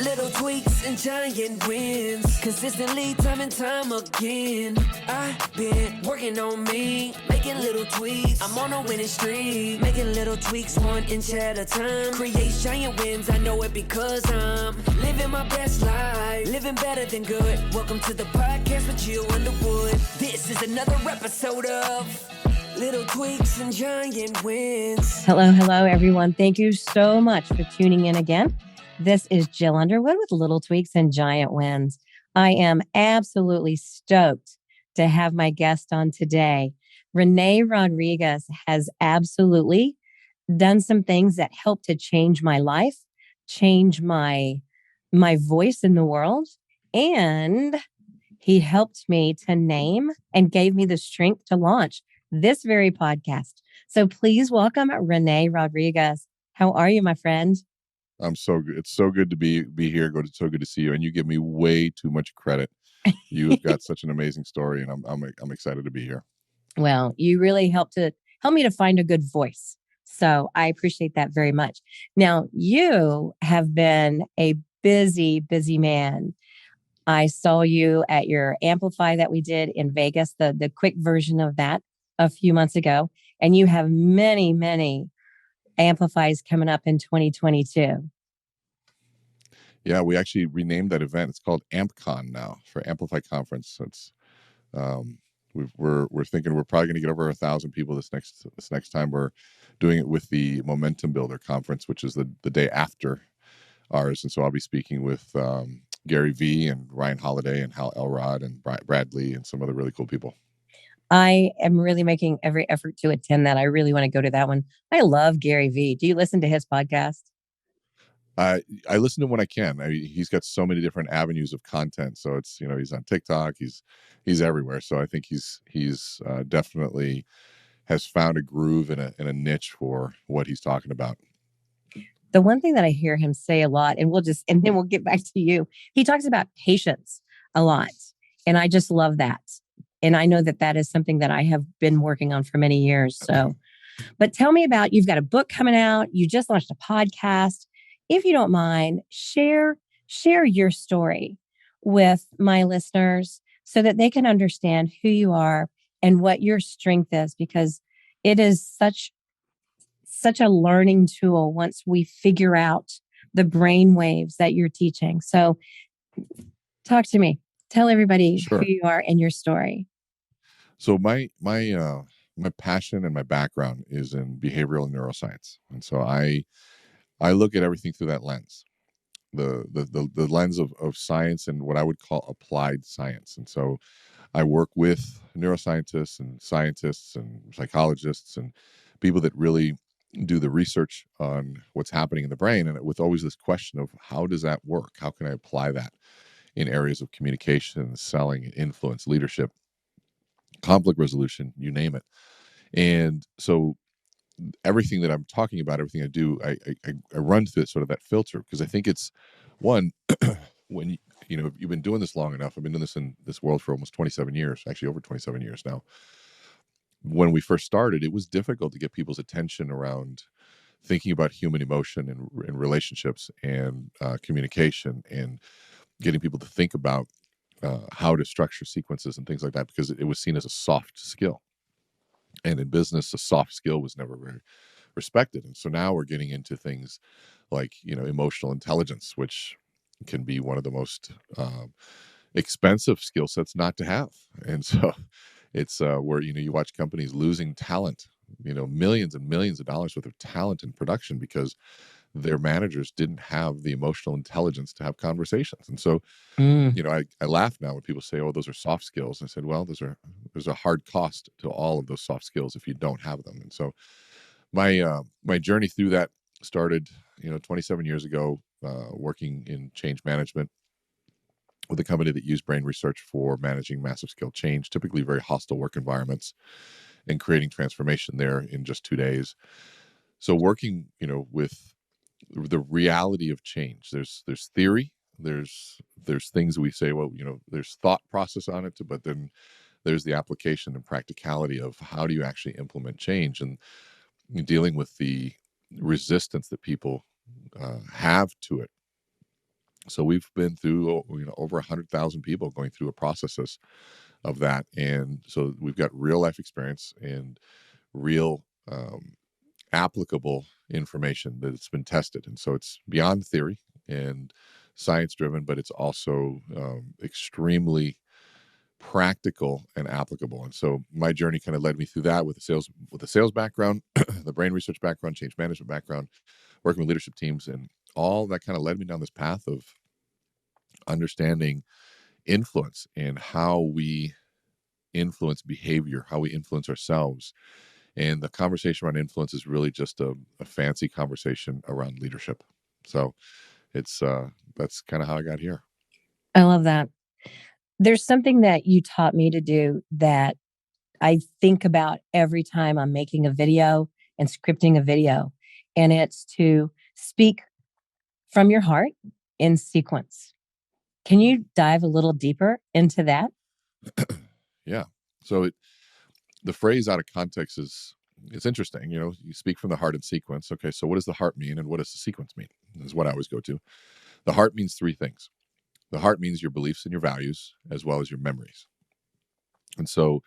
Little tweaks and giant wins. Consistently, time and time again. I've been working on me, making little tweaks. I'm on a winning streak, making little tweaks 1 inch at a time. Create giant wins, I know it because I'm living my best life, living better than good. Welcome to the podcast with Jill Underwood. This is another episode of Little Tweaks and Giant Wins. Hello, everyone. Thank you so much for tuning in again. This is Jill Underwood with Little Tweaks and Giant Wins. I am absolutely stoked to have my guest on today. Renee Rodriguez has absolutely done some things that helped to change my life, change my voice in the world, and he helped me to name and gave me the strength to launch this very podcast. So please welcome Renee Rodriguez. How are you, my friend? I'm so good. It's so good to be here. It's so good to see you. And you give me way too much credit. You've got such an amazing story, and I'm excited to be here. Well, you really help me to find a good voice. So I appreciate that very much. Now, you have been a busy man. I saw you at your Amplify that we did in Vegas, the quick version of that a few months ago, and you have many Amplifies coming up in 2022. Yeah, we actually renamed that event. It's called AmpCon now for Amplify Conference. So it's we're thinking we're probably going to get over 1,000 people this next time. We're doing it with the Momentum Builder Conference, which is the day after ours. And so I'll be speaking with Gary V and Ryan Holiday and Hal Elrod and Bradley and some other really cool people. I am really making every effort to attend that. I really want to go to that one. I love Gary V. Do you listen to his podcast? I listen to him when I can. He's got so many different avenues of content. So it's, he's on TikTok. He's everywhere. So I think he's definitely has found a groove and a niche for what he's talking about. The one thing that I hear him say a lot, and then we'll get back to you. He talks about patience a lot. And I just love that. And I know that is something that I have been working on for many years. So, but tell me about, you've got a book coming out. You just launched a podcast. If you don't mind, share your story with my listeners so that they can understand who you are and what your strength is, because it is such a learning tool once we figure out the brain waves that you're teaching. So talk to me. Tell everybody Sure. who you are and your story. So my passion and my background is in behavioral neuroscience, and so I look at everything through that lens, the lens of science and what I would call applied science. And so I work with neuroscientists and scientists and psychologists and people that really do the research on what's happening in the brain, and with always this question of how does that work? How can I apply that in areas of communication, selling, influence, leadership, conflict resolution, you name it. And so everything that I'm talking about, everything I do, I run through sort of that filter, because I think it's one, when you've been doing this long enough. I've been doing this in this world for almost 27 years, actually over 27 years now. When we first started, it was difficult to get people's attention around thinking about human emotion and relationships and communication, and getting people to think about how to structure sequences and things like that, because it was seen as a soft skill. And in business, a soft skill was never very respected. And so now we're getting into things like, emotional intelligence, which can be one of the most expensive skill sets not to have. And so it's where, you watch companies losing talent, millions and millions of dollars worth of talent in production because their managers didn't have the emotional intelligence to have conversations. And so, I laugh now when people say, "Oh, those are soft skills." I said, well, there's a hard cost to all of those soft skills if you don't have them. And so my journey through that started, 27 years ago, working in change management with a company that used brain research for managing massive scale change, typically very hostile work environments, and creating transformation there in just 2 days. So working, with the reality of change, there's theory, there's things we say, well, there's thought process on it, but then there's the application and practicality of how do you actually implement change, and dealing with the resistance that people have to it. So we've been through, over 100,000 people going through a processes of that. And so we've got real life experience and real applicable information that's been tested. And so it's beyond theory and science driven, but it's also extremely practical and applicable. And so my journey kind of led me through that with the sales background, the brain research background, change management background, working with leadership teams, and all that kind of led me down this path of understanding influence and how we influence behavior, how we influence ourselves. And the conversation around influence is really just a fancy conversation around leadership. So it's that's kind of how I got here. I love that. There's something that you taught me to do that I think about every time I'm making a video and scripting a video, and it's to speak from your heart in sequence. Can you dive a little deeper into that? Yeah. So the phrase out of context it's interesting. You speak from the heart in sequence. Okay, so what does the heart mean and what does the sequence mean? Is what I always go to. The heart means three things. The heart means your beliefs and your values, as well as your memories. And so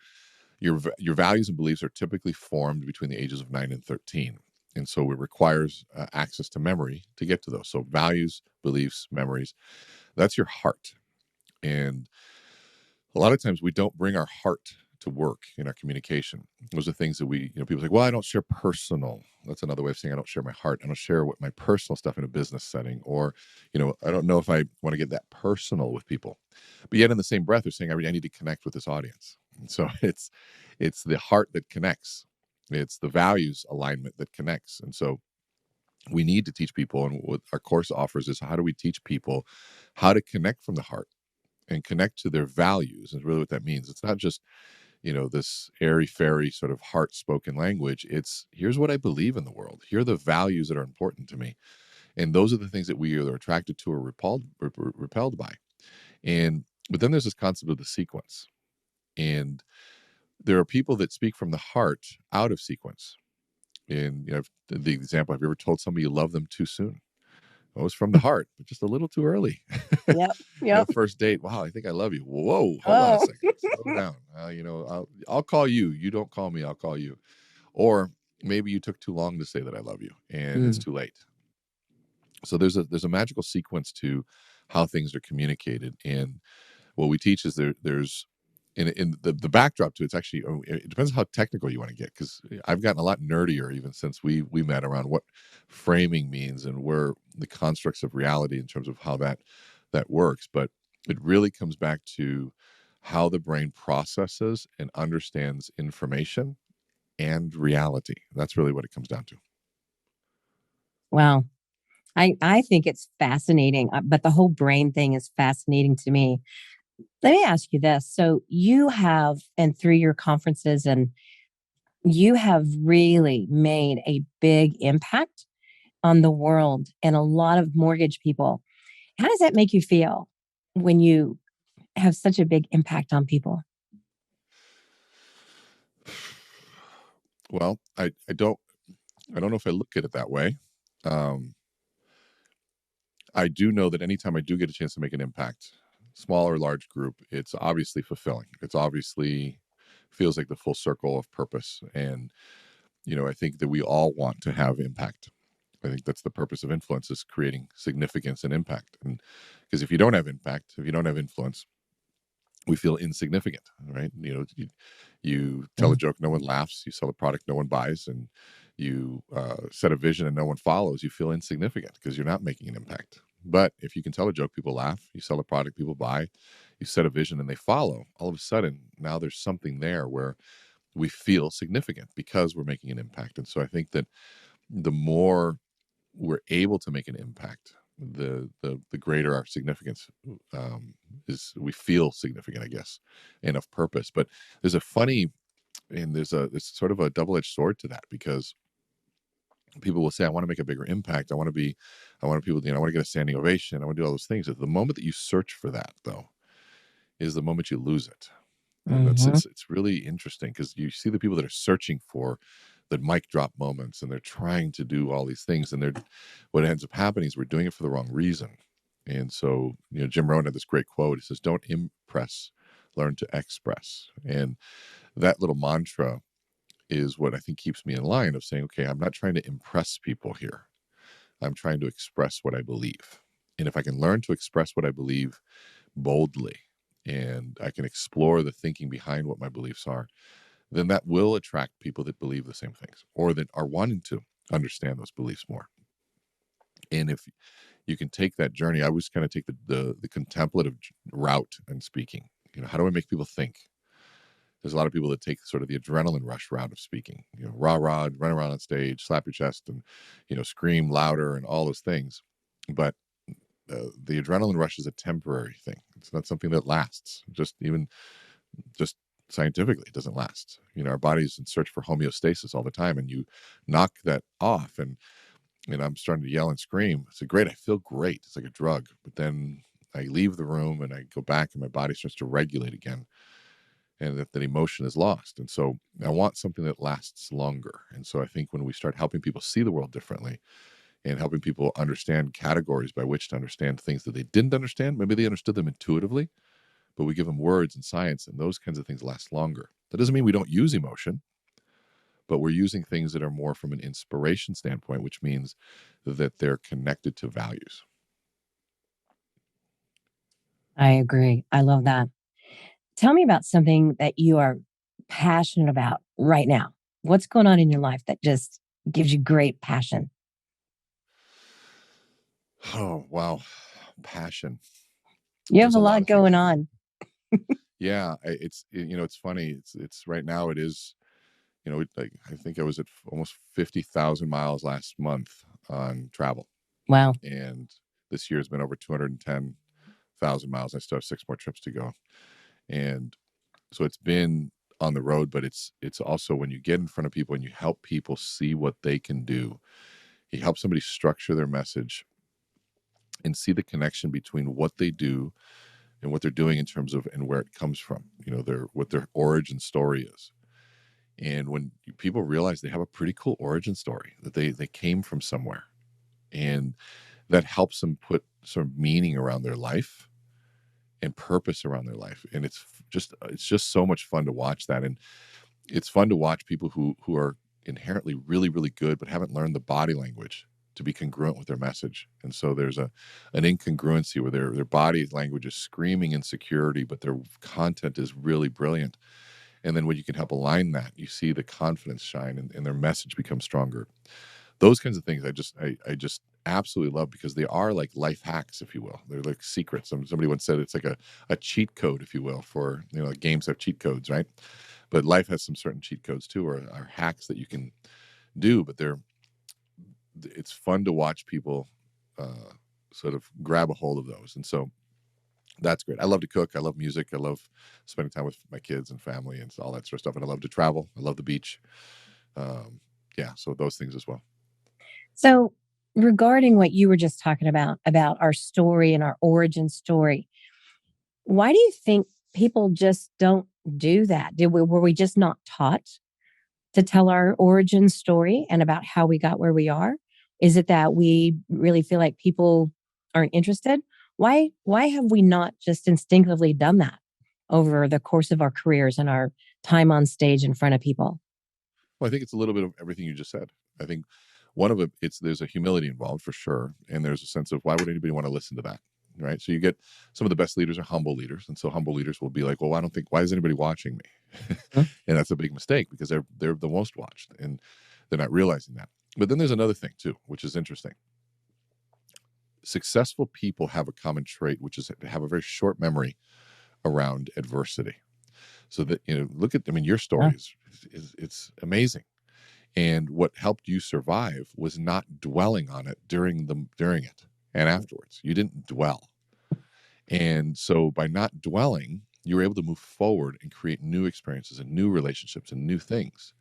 your values and beliefs are typically formed between the ages of 9 and 13. And so it requires access to memory to get to those. So values, beliefs, memories, that's your heart. And a lot of times we don't bring our heart to work in our communication. Those are things that people say, well, I don't share personal. That's another way of saying I don't share my heart. I don't share what my personal stuff in a business setting, or, I don't know if I want to get that personal with people. But yet in the same breath, they're saying, I need to connect with this audience. And so it's the heart that connects. It's the values alignment that connects. And so we need to teach people, and what our course offers is how do we teach people how to connect from the heart and connect to their values. And really what that means, it's not just this airy-fairy sort of heart-spoken language. It's here's what I believe in the world. Here are the values that are important to me. And those are the things that we either attracted to or repelled by. But then there's this concept of the sequence. And there are people that speak from the heart out of sequence. And the example, have you ever told somebody you love them too soon? It was from the heart, but just a little too early. Yep. First date. Wow, I think I love you. Whoa, hold on a second. Slow down. I'll call you. You don't call me. I'll call you. Or maybe you took too long to say that I love you, and it's too late. So there's a magical sequence to how things are communicated, and what we teach is there's in the backdrop to it's actually, it depends on how technical you want to get, because I've gotten a lot nerdier even since we met around what framing means and where the constructs of reality in terms of how that works. But it really comes back to how the brain processes and understands information and reality. That's really what it comes down to. Wow. I think it's fascinating, but the whole brain thing is fascinating to me. Let me ask you this. So you have, and through your conferences, and you have really made a big impact on the world and a lot of mortgage people. How does that make you feel when you have such a big impact on people? Well, I don't know if I look at it that way. I do know that anytime I do get a chance to make an impact, small or large group, it's obviously fulfilling. It's obviously feels like the full circle of purpose. And, I think that we all want to have impact. I think that's the purpose of influence, is creating significance and impact. And because if you don't have impact, if you don't have influence, we feel insignificant, right? You tell a joke, no one laughs. You sell a product, no one buys. And you set a vision and no one follows. You feel insignificant because you're not making an impact. But if you can tell a joke, people laugh. You sell a product, people buy. You set a vision and they follow. All of a sudden, now there's something there where we feel significant because we're making an impact. And so I think that the more we're able to make an impact, the greater our significance is. We feel significant, I guess, and of purpose. But there's sort of a double-edged sword to that, because people will say, I want to make a bigger impact. I want people, I want to get a standing ovation. I want to do all those things. The moment that you search for that, though, is the moment you lose it. And it's really interesting, because you see the people that are searching for the mic drop moments, and they're trying to do all these things, and what ends up happening is we're doing it for the wrong reason. And so, Jim Rohn had this great quote. He says, "Don't impress, learn to express." And that little mantra is what I think keeps me in line of saying, okay, I'm not trying to impress people here. I'm trying to express what I believe. And if I can learn to express what I believe boldly, and I can explore the thinking behind what my beliefs are, then that will attract people that believe the same things or that are wanting to understand those beliefs more. And if you can take that journey, I always kind of take the contemplative route in speaking. How do I make people think? There's a lot of people that take sort of the adrenaline rush route of speaking, rah, rah, run around on stage, slap your chest and, scream louder and all those things. But the adrenaline rush is a temporary thing. It's not something that lasts. Just scientifically, it doesn't last. Our body's in search for homeostasis all the time, and you knock that off and I'm starting to yell and scream. It's great. I feel great. It's like a drug. But then I leave the room and I go back and my body starts to regulate again. And that emotion is lost. And so I want something that lasts longer. And so I think when we start helping people see the world differently and helping people understand categories by which to understand things that they didn't understand, maybe they understood them intuitively, but we give them words and science, and those kinds of things last longer. That doesn't mean we don't use emotion, but we're using things that are more from an inspiration standpoint, which means that they're connected to values. I agree. I love that. Tell me about something that you are passionate about right now. What's going on in your life that just gives you great passion? Oh, wow. Passion. You have a lot going on. Yeah. It's funny. It's right now it is, I think I was at almost 50,000 miles last month on travel. Wow. And this year has been over 210,000 miles. I still have 6 more trips to go. And so it's been on the road, but it's also when you get in front of people and you help people see what they can do, you help somebody structure their message and see the connection between what they do and what they're doing in terms of and where it comes from, what their origin story is. And when people realize they have a pretty cool origin story, that they came from somewhere, and that helps them put some meaning around their life and purpose around their life. And it's just so much fun to watch that. And it's fun to watch people who are inherently really, really good, but haven't learned the body language to be congruent with their message. And so there's an incongruency where their body language is screaming insecurity, but their content is really brilliant. And then when you can help align that, you see the confidence shine and their message becomes stronger. Those kinds of things I just absolutely love, because they are like life hacks, if you will. They're like secrets. Somebody once said it's like a cheat code, if you will, for, like games have cheat codes, right? But life has some certain cheat codes too, or hacks that you can do, but it's fun to watch people sort of grab a hold of those. And so that's great. I love to cook. I love music. I love spending time with my kids and family and all that sort of stuff. And I love to travel. I love the beach. So those things as well. So regarding what you were just talking about our story and our origin story, why do you think people just don't do that? Were we just not taught to tell our origin story and about how we got where we are? Is it that we really feel like people aren't interested? Why have we not just instinctively done that over the course of our careers and our time on stage in front of people? Well, I think it's a little bit of everything you just said. I think one of it, there's a humility involved for sure. And there's a sense of, why would anybody want to listen to that? Right. So you get some of the best leaders are humble leaders. And so humble leaders will be like, well, why is anybody watching me? And that's a big mistake, because they're the most watched and they're not realizing that. But then there's another thing too, which is interesting. Successful people have a common trait, which is to have a very short memory around adversity. So that, your story is it's amazing. And what helped you survive was not dwelling on it during it and afterwards. You didn't dwell. And so by not dwelling, you were able to move forward and create new experiences and new relationships and new things.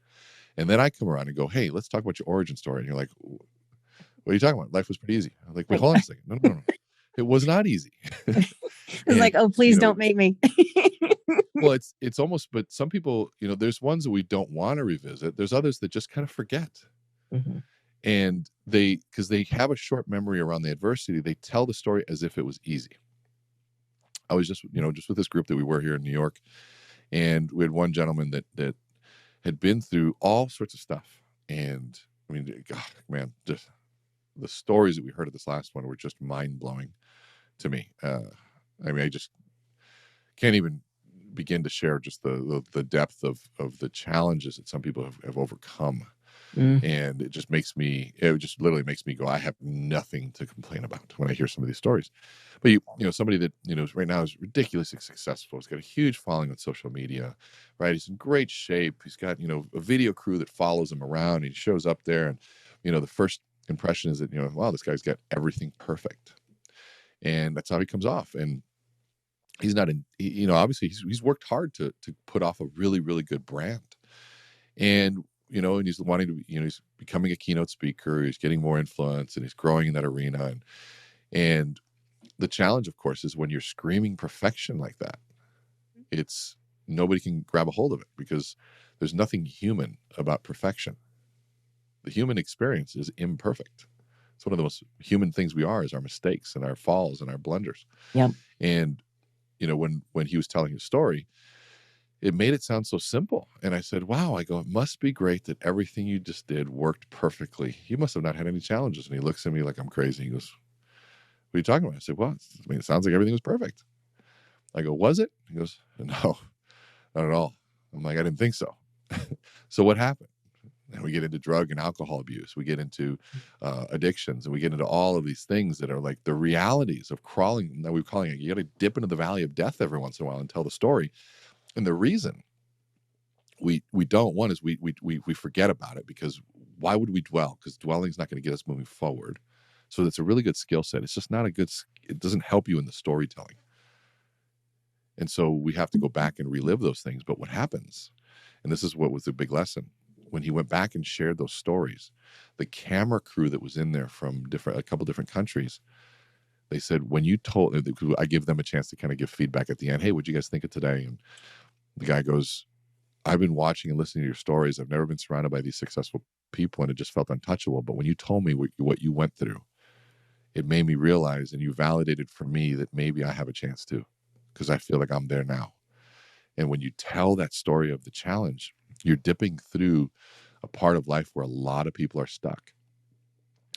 And then I come around and go, hey, let's talk about your origin story. And you're like, what are you talking about? Life was pretty easy. I'm like, wait, hold on a second. No. It was not easy. It's like, oh, please don't make me. Well, it's almost, but some people, there's ones that we don't want to revisit. There's others that just kind of forget. Mm-hmm. And because they have a short memory around the adversity, they tell the story as if it was easy. I was just with this group that we were here in New York, and we had one gentleman that had been through all sorts of stuff. And I mean, God, man, just the stories that we heard at this last one were just mind blowing to me. I mean, I just can't even begin to share just the depth of the challenges that some people have overcome. And it just literally makes me go, I have nothing to complain about when I hear some of these stories. But somebody that right now is ridiculously successful. He's got a huge following on social media, right? He's in great shape. He's got a video crew that follows him around. He shows up there, and the first impression is that wow, this guy's got everything perfect, and that's how he comes off. And he's not obviously he's worked hard to put off a really, really good brand. And and he's wanting to he's becoming a keynote speaker, he's getting more influence, and he's growing in that arena. And the challenge, of course, is when you're screaming perfection like that, it's nobody can grab a hold of it, because there's nothing human about perfection. The human experience is imperfect. It's one of the most human things we are, is our mistakes and our falls and our blunders. Yeah. And when he was telling his story, it made it sound so simple. And I said, wow, I go, it must be great that everything you just did worked perfectly. You must have not had any challenges. And he looks at me like I'm crazy. He goes, what are you talking about? I said, well, it sounds like everything was perfect. I go, was it? He goes, no, not at all. I'm like, I didn't think so. So what happened? And we get into drug and alcohol abuse. We get into addictions, and we get into all of these things that are like the realities of crawling. Now we're calling it, you got to dip into the valley of death every once in a while and tell the story. And the reason we don't want is we forget about it, because why would we dwell? Because dwelling is not going to get us moving forward. So that's a really good skill set. It's just not it doesn't help you in the storytelling. And so we have to go back and relive those things. But what happens, and this is what was the big lesson, when he went back and shared those stories, the camera crew that was in there from a couple different countries, they said, when you told, I give them a chance to kind of give feedback at the end. Hey, what'd you guys think of today? And the guy goes, I've been watching and listening to your stories. I've never been surrounded by these successful people, and it just felt untouchable. But when you told me what you went through, it made me realize, and you validated for me that maybe I have a chance too, because I feel like I'm there now. And when you tell that story of the challenge, you're dipping through a part of life where a lot of people are stuck.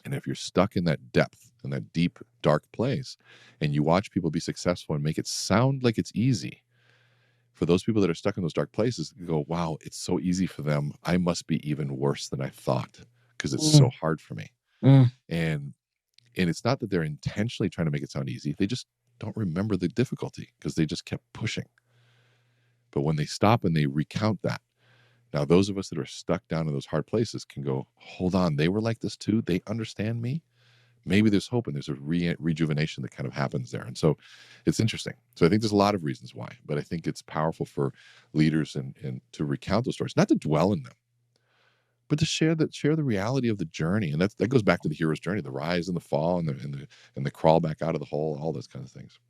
And if you're stuck in that depth, in that deep, dark place, and you watch people be successful and make it sound like it's easy, for those people that are stuck in those dark places, you go, wow, it's so easy for them. I must be even worse than I thought, because it's so hard for me. And it's not that they're intentionally trying to make it sound easy. They just don't remember the difficulty, because they just kept pushing. But when they stop and they recount that, now those of us that are stuck down in those hard places can go, hold on, they were like this too. They understand me. Maybe there's hope, and there's a rejuvenation that kind of happens there. And so it's interesting. So I think there's a lot of reasons why, but I think it's powerful for leaders and to recount those stories, not to dwell in them, but to share the reality of the journey. And that goes back to the hero's journey, the rise and the fall, and the crawl back out of the hole, all those kinds of things.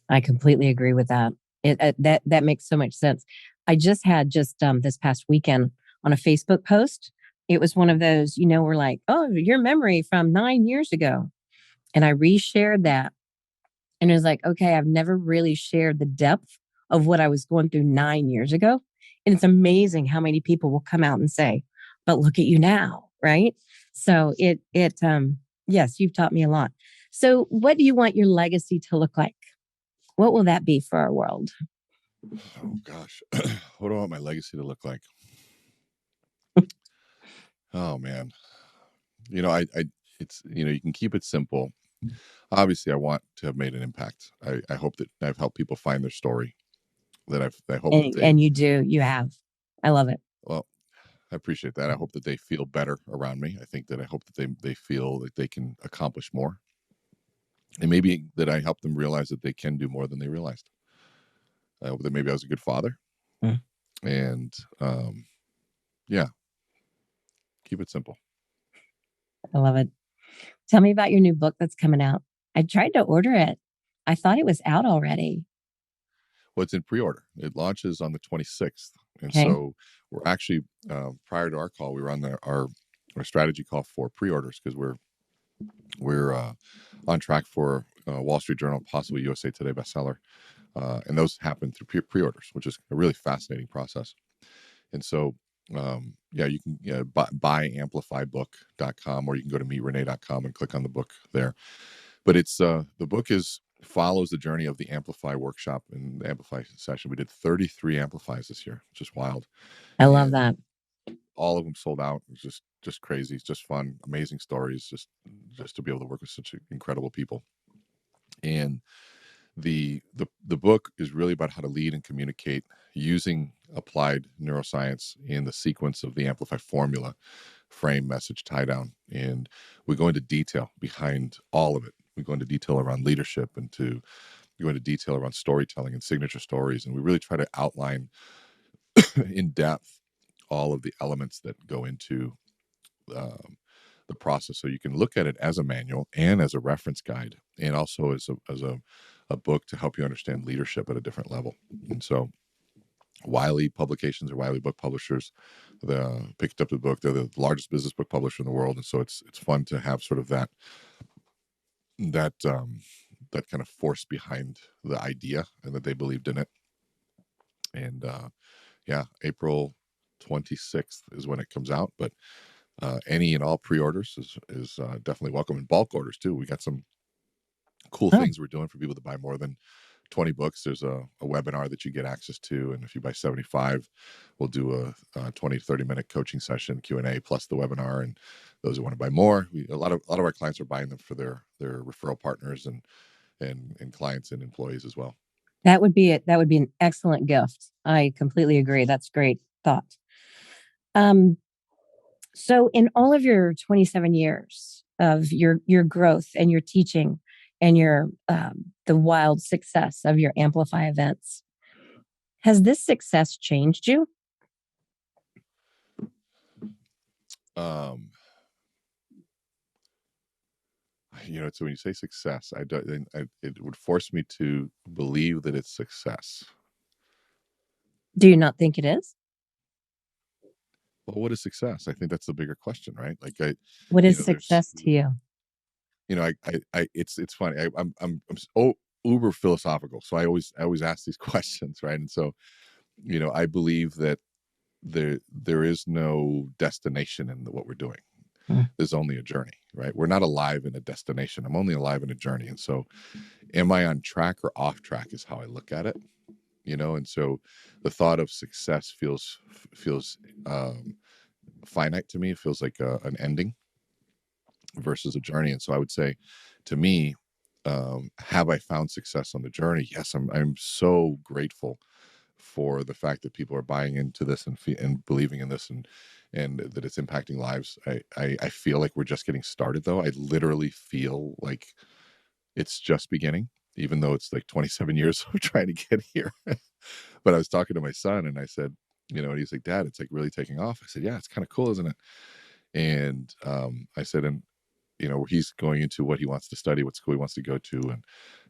I completely agree with that. That makes so much sense. I just had this past weekend on a Facebook post. It was one of those, we're like, oh, your memory from 9 years ago. And I reshared that. And it was like, okay, I've never really shared the depth of what I was going through 9 years ago. And it's amazing how many people will come out and say, but look at you now, right? So yes, you've taught me a lot. So what do you want your legacy to look like? What will that be for our world? Oh gosh, what do I want my legacy to look like? Oh man, it's you can keep it simple. Obviously, I want to have made an impact. I hope that I've helped people find their story. I hope and you have. I love it. Well, I appreciate that. I hope that they feel better around me. I hope that they feel that they can accomplish more, and maybe that I help them realize that they can do more than they realized. I hope that maybe I was a good father, and yeah, keep it simple. I love it. Tell me about your new book that's coming out. I tried to order it. I thought it was out already. Well, it's in pre-order. It launches on the 26th. And so we're actually, prior to our call, we were on our our strategy call for pre-orders, because we're on track for Wall Street Journal, possibly USA Today bestseller, and those happen through pre-orders, which is a really fascinating process. And so, yeah, you can buy amplifybook.com, or you can go to meetrenee.com and click on the book there. But it's the book follows the journey of the Amplify workshop and the Amplify session. We did 33 Amplifies this year, which is wild. I love that. All of them sold out. It was just crazy. It's just fun, amazing stories, just to be able to work with such incredible people. And the book is really about how to lead and communicate using applied neuroscience in the sequence of the Amplify formula, frame, message, tie down. And we go into detail behind all of it. We go into detail around leadership, and to go into detail around storytelling and signature stories. And we really try to outline in depth all of the elements that go into the process, so you can look at it as a manual and as a reference guide, and also as a book to help you understand leadership at a different level. And so Wiley Publications, or Wiley Book Publishers, picked up the book. They're the largest business book publisher in the world, and so it's fun to have sort of that kind of force behind the idea, and that they believed in it. And yeah, April 26th is when it comes out, but any and all pre-orders is definitely welcome, and bulk orders too. We got some cool things we're doing for people to buy more than 20 books. There's a webinar that you get access to, and if you buy 75, we'll do a 20 to 30 minute coaching session, Q&A, plus the webinar. And those who want to buy more, a lot of our clients are buying them for their referral partners and clients and employees as well. That would be it. That would be an excellent gift. I completely agree. That's great thought. So in all of your 27 years of your growth and your teaching and your the wild success of your Amplify events, has this success changed you? So when you say success, it would force me to believe that it's success. Do you not think it is? Well, what is success? I think that's the bigger question, right? Like, what is success to you? It's funny. I'm so uber philosophical, so I always ask these questions, right? And so, I believe that there is no destination in what we're doing. There's only a journey, right? We're not alive in a destination. I'm only alive in a journey. And so, am I on track or off track is how I look at it, And so, the thought of success feels finite to me. It feels like an ending versus a journey. And so, I would say, to me, have I found success on the journey? Yes, I'm so grateful for the fact that people are buying into this and believing in this, and that it's impacting lives. I feel like we're just getting started, though. I literally feel like it's just beginning, even though it's like 27 years of trying to get here. But I was talking to my son, and I said, and he's like, Dad, it's like really taking off. I said, yeah, it's kind of cool, isn't it? And I said, and he's going into what he wants to study, what school he wants to go to,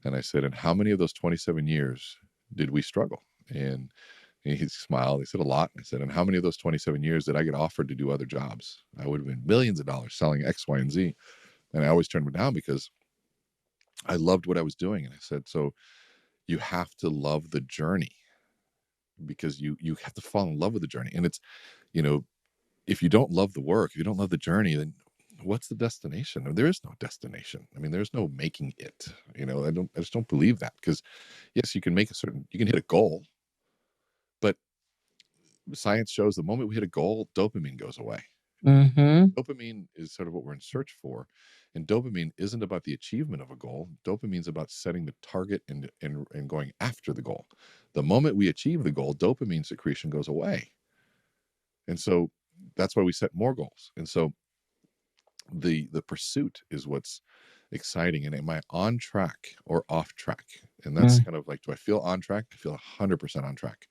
and I said, and how many of those 27 years did we struggle? And he smiled. He said, a lot. I said, and how many of those 27 years did I get offered to do other jobs? I would have been millions of dollars selling X, Y, and Z. And I always turned them down because I loved what I was doing. And I said, so you have to love the journey, because you have to fall in love with the journey. And it's, if you don't love the work, if you don't love the journey, then what's the destination? There is no destination. I mean, there's no making it. I just don't believe that, because yes, you can hit a goal. But science shows the moment we hit a goal, dopamine goes away. Mm-hmm. Dopamine is sort of what we're in search for. And dopamine isn't about the achievement of a goal. Dopamine is about setting the target and going after the goal. The moment we achieve the goal, dopamine secretion goes away. And so that's why we set more goals. And so the pursuit is what's exciting. And am I on track or off track? And that's kind of like, do I feel on track? I feel 100% on track.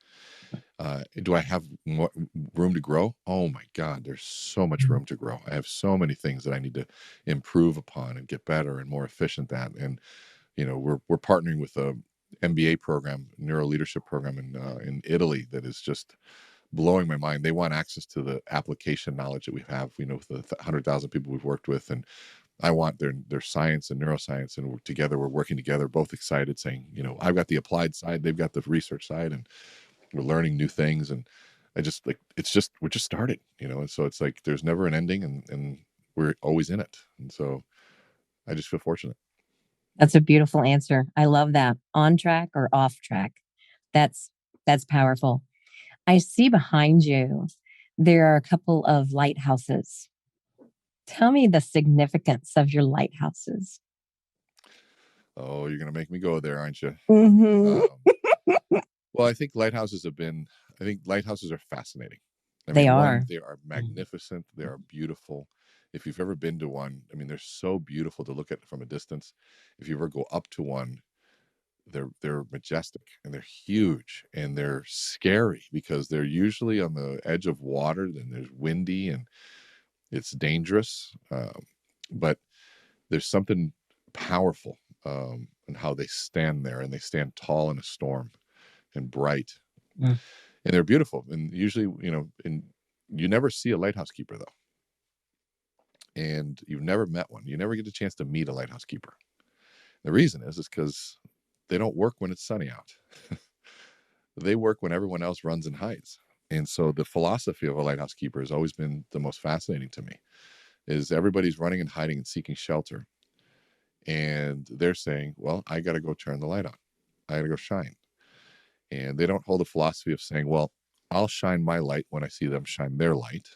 Do I have more room to grow? Oh my God, there's so much room to grow. I have so many things that I need to improve upon and get better and more efficient at. And we're partnering with a MBA program, neuro leadership program in Italy, that is just blowing my mind. They want access to the application knowledge that we have, with the 100,000 people we've worked with. And I want their science and neuroscience, and we're working together, both excited, saying, I've got the applied side, they've got the research side, and we're learning new things. And we're just started, and so it's like there's never an ending, and we're always in it. And so I just feel fortunate. That's a beautiful answer. I love that. On track or off track. That's powerful. I see behind you, there are a couple of lighthouses. Tell me the significance of your lighthouses. Oh, you're going to make me go there, aren't you? Mm-hmm. Well, I think lighthouses are fascinating. They are. They are magnificent. They are beautiful. If you've ever been to one, they're so beautiful to look at from a distance. If you ever go up to one, they're majestic, and they're huge, and they're scary because they're usually on the edge of water, and there's windy and it's dangerous. But there's something powerful in how they stand there, and they stand tall in a storm and bright. And they're beautiful. And usually, you never see a lighthouse keeper, though. And you've never met one. You never get a chance to meet a lighthouse keeper. The reason is because they don't work when it's sunny out. They work when everyone else runs and hides. And so the philosophy of a lighthouse keeper has always been the most fascinating to me, is everybody's running and hiding and seeking shelter. And they're saying, well, I got to go turn the light on. I got to go shine. And they don't hold a philosophy of saying, well, I'll shine my light when I see them shine their light.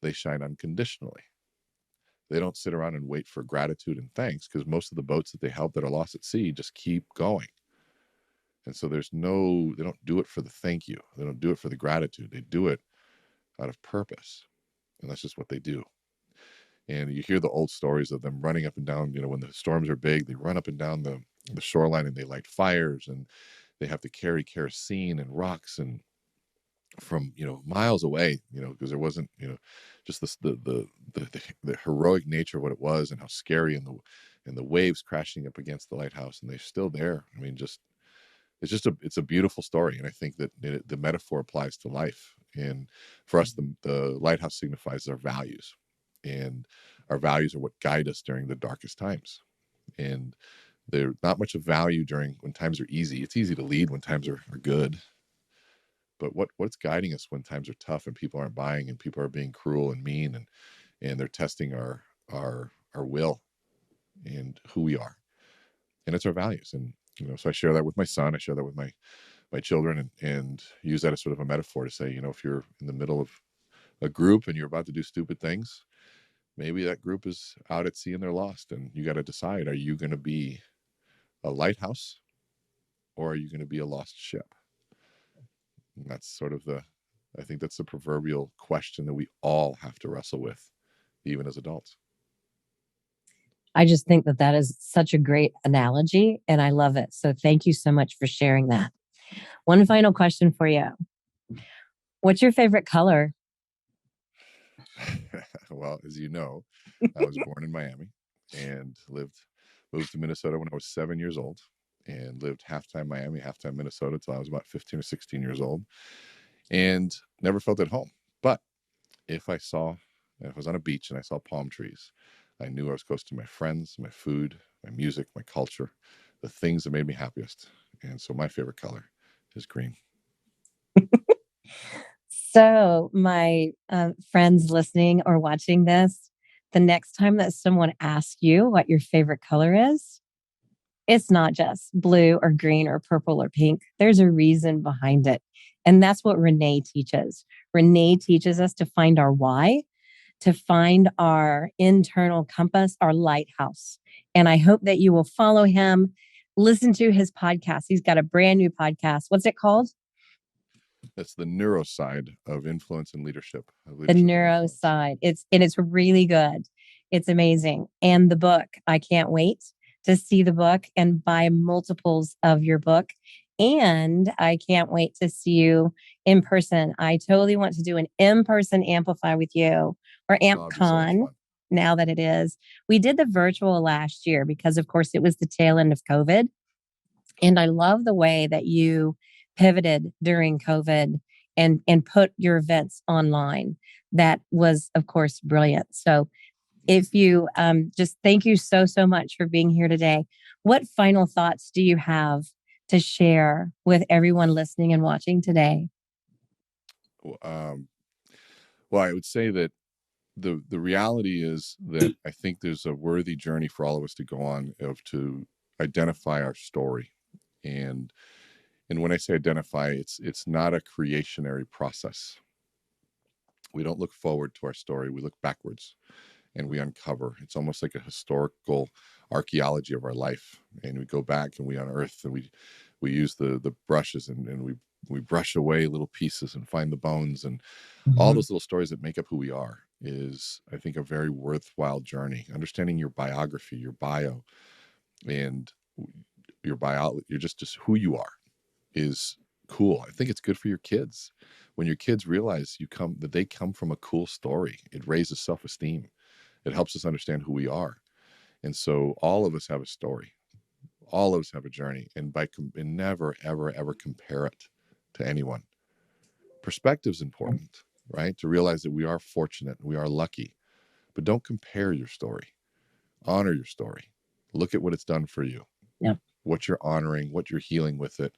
They shine unconditionally. They don't sit around and wait for gratitude and thanks, because most of the boats that they help that are lost at sea just keep going. And so they don't do it for the thank you. They don't do it for the gratitude. They do it out of purpose. And that's just what they do. And you hear the old stories of them running up and down, when the storms are big, they run up and down the shoreline, and they light fires, and they have to carry kerosene and rocks and from miles away, because there wasn't just the heroic nature of what it was, and how scary, and the waves crashing up against the lighthouse, and they're still there. It's a beautiful story. And I think that the metaphor applies to life. And for us, the lighthouse signifies our values, and our values are what guide us during the darkest times. And they're not much of value when times are easy. It's easy to lead when times are good. But what's guiding us when times are tough, and people aren't buying, and people are being cruel and mean, and they're testing our will and who we are. And it's our values. And so I share that with my son. I share that with my children, and use that as sort of a metaphor to say, if you're in the middle of a group and you're about to do stupid things, maybe that group is out at sea and they're lost, and you got to decide, are you going to be a lighthouse, or are you going to be a lost ship? And that's sort of I think that's the proverbial question that we all have to wrestle with, even as adults. I just think that is such a great analogy, and I love it. So thank you so much for sharing that. One final question for you. What's your favorite color? Well, as you know, I was born in Miami and moved to Minnesota when I was 7 years old, and lived half-time Miami, half-time Minnesota till I was about 15 or 16 years old, and never felt at home. But if I was on a beach and I saw palm trees, I knew I was close to my friends, my food, my music, my culture, the things that made me happiest. And so my favorite color is green. So my friends listening or watching this, the next time that someone asks you what your favorite color is, it's not just blue or green or purple or pink. There's a reason behind it. And that's what Renee teaches. Renee teaches us to find our why, to find our internal compass, our lighthouse. And I hope that you will follow him, listen to his podcast. He's got a brand new podcast. What's it called? That's the neuro side of influence and leadership. The neuro side. It's really good. It's amazing. And the book, I can't wait to see the book and buy multiples of your book. And I can't wait to see you in person. I totally want to do an in-person Amplify with you, or AmpCon, now that it is. We did the virtual last year because, of course, it was the tail end of COVID. And I love the way that you pivoted during COVID and put your events online. That was, of course, brilliant. So if you just thank you so much for being here today. What final thoughts do you have to share with everyone listening and watching today? Um, well, I would say that the reality is that I think there's a worthy journey for all of us to go on of to identify our story. And when I say identify, it's not a creationary process. We don't look forward to our story, we look backwards and we uncover. It's almost like a historical archaeology of our life, and we go back and we unearth, and we use the brushes, and we brush away little pieces and find the bones, and all those little stories that make up who we are is, I think, a very worthwhile journey. Understanding your biography, your bio, and you're just who you are is cool. I think it's good for your kids. When your kids realize that they come from a cool story, it raises self-esteem. It helps us understand who we are. And so all of us have a story. All of us have a journey. And and never, ever, ever compare it to anyone. Perspective's important, right? To realize that we are fortunate, we are lucky. But don't compare your story. Honor your story. Look at what it's done for you. Yeah. What you're honoring, what you're healing with it.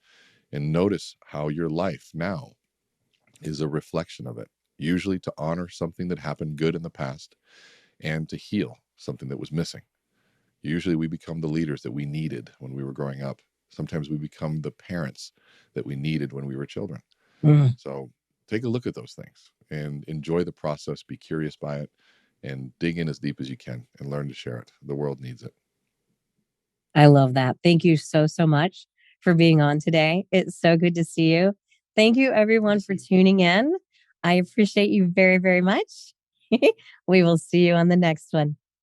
And notice how your life now is a reflection of it. Usually to honor something that happened good in the past and to heal something that was missing. Usually we become the leaders that we needed when we were growing up. Sometimes we become the parents that we needed when we were children. So take a look at those things and enjoy the process, be curious by it, and dig in as deep as you can and learn to share it. The world needs it. I love that. Thank you so much for being on today. It's so good to see you. Thank you, everyone, for tuning in. I appreciate you very much. We will see you on the next one.